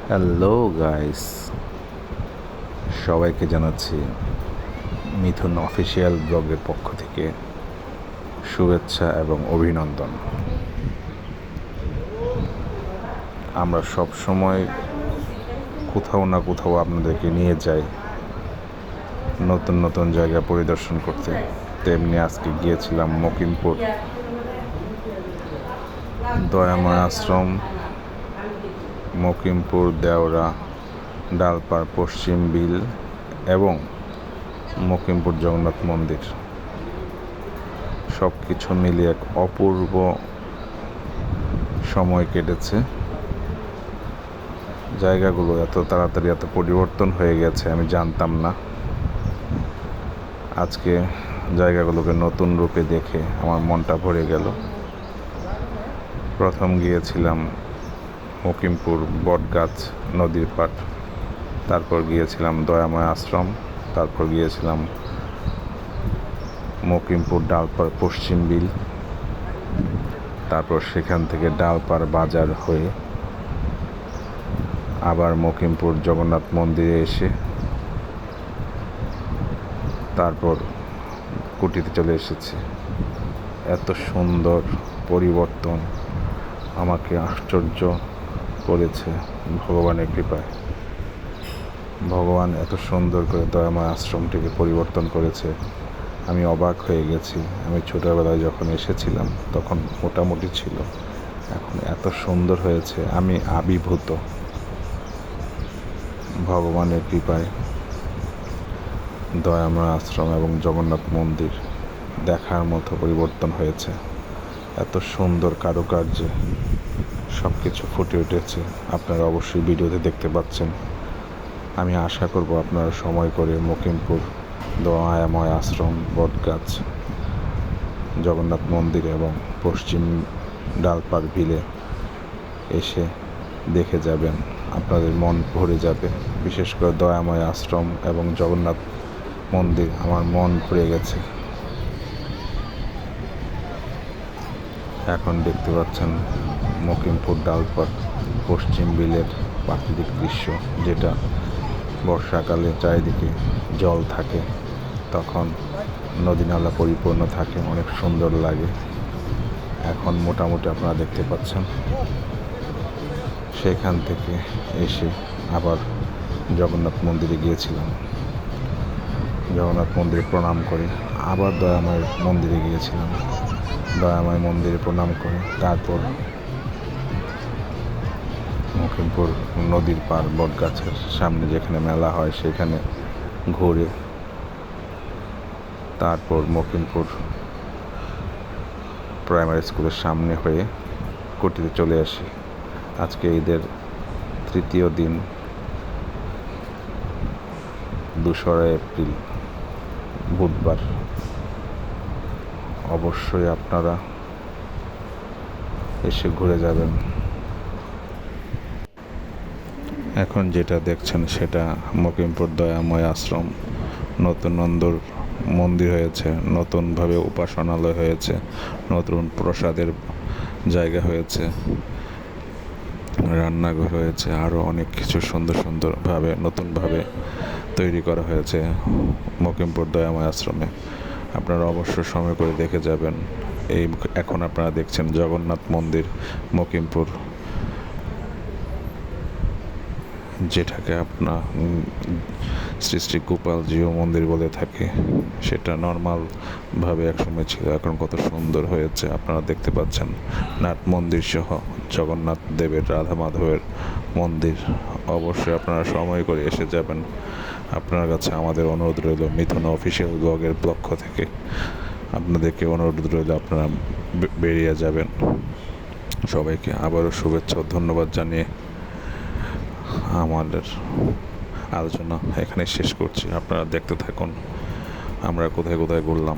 Hello guys, সবাইকে জানাচ্ছি মিথুন official ব্লগের পক্ষ থেকে শুভেচ্ছা এবং অভিনন্দন। আমরা সব সময় কোথাও না কোথাও আপনাদেরকে নিয়ে যাই নতুন নতুন জায়গা পরিদর্শন করতে। তেমনি আজকে গিয়েছিলাম মকিমপুর দয়াময় আশ্রম, মকিমপুর দেওরা, ডালপাড় পশ্চিম বিল এবং মকিমপুর জগন্নাথ মন্দির। সব কিছু মিলিয়ে এক অপূর্ব সময় কেটেছে। জায়গাগুলো এত তাড়াতাড়ি এত পরিবর্তন হয়ে গেছে আমি জানতাম না। আজকে জায়গাগুলোকে নতুন রূপে দেখে আমার মনটা ভরে গেল। প্রথম গিয়েছিলাম মকিমপুর বটগাছ নদীর পাড়, তারপর গিয়েছিলাম দয়াময় আশ্রম, তারপর গিয়েছিলাম মকিমপুর ডালপাড় পশ্চিম বিল, তারপর সেখান থেকে ডালপাড় বাজার হয়ে আবার মকিমপুর জগন্নাথ মন্দিরে এসে তারপর কুটিতে চলে এসেছি। এত সুন্দর পরিবর্তন আমাকে আশ্চর্য করেছে ভগবানের কৃপায়। ভগবান এত সুন্দর করে দয়াময় আশ্রমটিকে পরিবর্তন করেছে, আমি অবাক হয়ে গেছি। আমি ছোটোবেলায় যখন এসেছিলাম তখন মোটামুটি ছিল, এখন এত সুন্দর হয়েছে, আমি আবির্ভূত ভগবানের কৃপায়। দয়াময় আশ্রম এবং জগন্নাথ মন্দির দেখার মতো পরিবর্তন হয়েছে। এত সুন্দর কারুকার্যে সব কিছু ফুটে উঠেছে, আপনারা অবশ্যই ভিডিওতে দেখতে পাচ্ছেন। আমি আশা করব আপনারা সময় করে মকিমপুর দয়াময় আশ্রম, বটগাছ জগন্নাথ মন্দির এবং পশ্চিম ডালপাড় ভিলে এসে দেখে যাবেন, আপনাদের মন ভরে যাবে। বিশেষ করে দয়াময় আশ্রম এবং জগন্নাথ মন্দির আমার মন ভরে গেছে। এখন দেখতে পাচ্ছেন মকিমপুর ডালপাড় পশ্চিম বিলের প্রাকৃতিক দৃশ্য, যেটা বর্ষাকালে চারিদিকে জল থাকে, তখন নদী নালা পরিপূর্ণ থাকে, অনেক সুন্দর লাগে। এখন মোটামুটি আপনারা দেখতে পাচ্ছেন। সেখান থেকে এসে আবার জগন্নাথ মন্দিরে গিয়েছিলাম, জগন্নাথ মন্দিরে প্রণাম করে আবার দয়াময় মন্দিরে গিয়েছিলাম, দয়াময় মন্দিরে প্রণাম করে তারপর মকিমপুর নদীর পাড় বটগাছের সামনে যেখানে মেলা হয় সেখানে ঘুরে তারপর মকিমপুর প্রাইমারি স্কুলের সামনে হয়ে কুটিতে চলে আসি। আজকে ঈদের তৃতীয় দিন, 2রা এপ্রিল বুধবার। অবশ্যই আপনারা এসে ঘুরে যাবেন। এখন যেটা দেখছেন সেটা মকিমপুর দয়াময় আশ্রম। নতুন মন্দির হয়েছে, নতুনভাবে উপাসনালয় হয়েছে, নতুন প্রসাদের জায়গা হয়েছে, রান্নাঘর হয়েছে, আরও অনেক কিছু সুন্দর সুন্দরভাবে নতুনভাবে তৈরি করা হয়েছে মকিমপুর দয়াময় আশ্রমে। আপনারা অবশ্যই সময় করে দেখে যাবেন। এখন আপনারা দেখছেন জগন্নাথ মন্দির মকিমপুর, যেটাকে আপনার শ্রী শ্রী গোপাল জিও মন্দির বলে থাকে। সেটা নর্মালভাবে একসময় ছিল, এখন কত সুন্দর হয়েছে আপনারা দেখতে পাচ্ছেন। নাট মন্দির সহ জগন্নাথ দেবের, রাধা মাধবের মন্দির। অবশ্যই আপনারা সময় করে এসে যাবেন। আপনার কাছে আমাদের অনুরোধ রইল, মিথুন অফিসিয়াল ব্লগের পক্ষ থেকে আপনাদেরকে অনুরোধ রইল, আপনারা বেরিয়ে যাবেন। সবাইকে আবারও শুভেচ্ছা ও ধন্যবাদ জানিয়ে আমাদের আলোচনা এখানে শেষ করছি। আপনারা দেখতে থাকুন আমরা কোথায় কোথায় ঘুরলাম।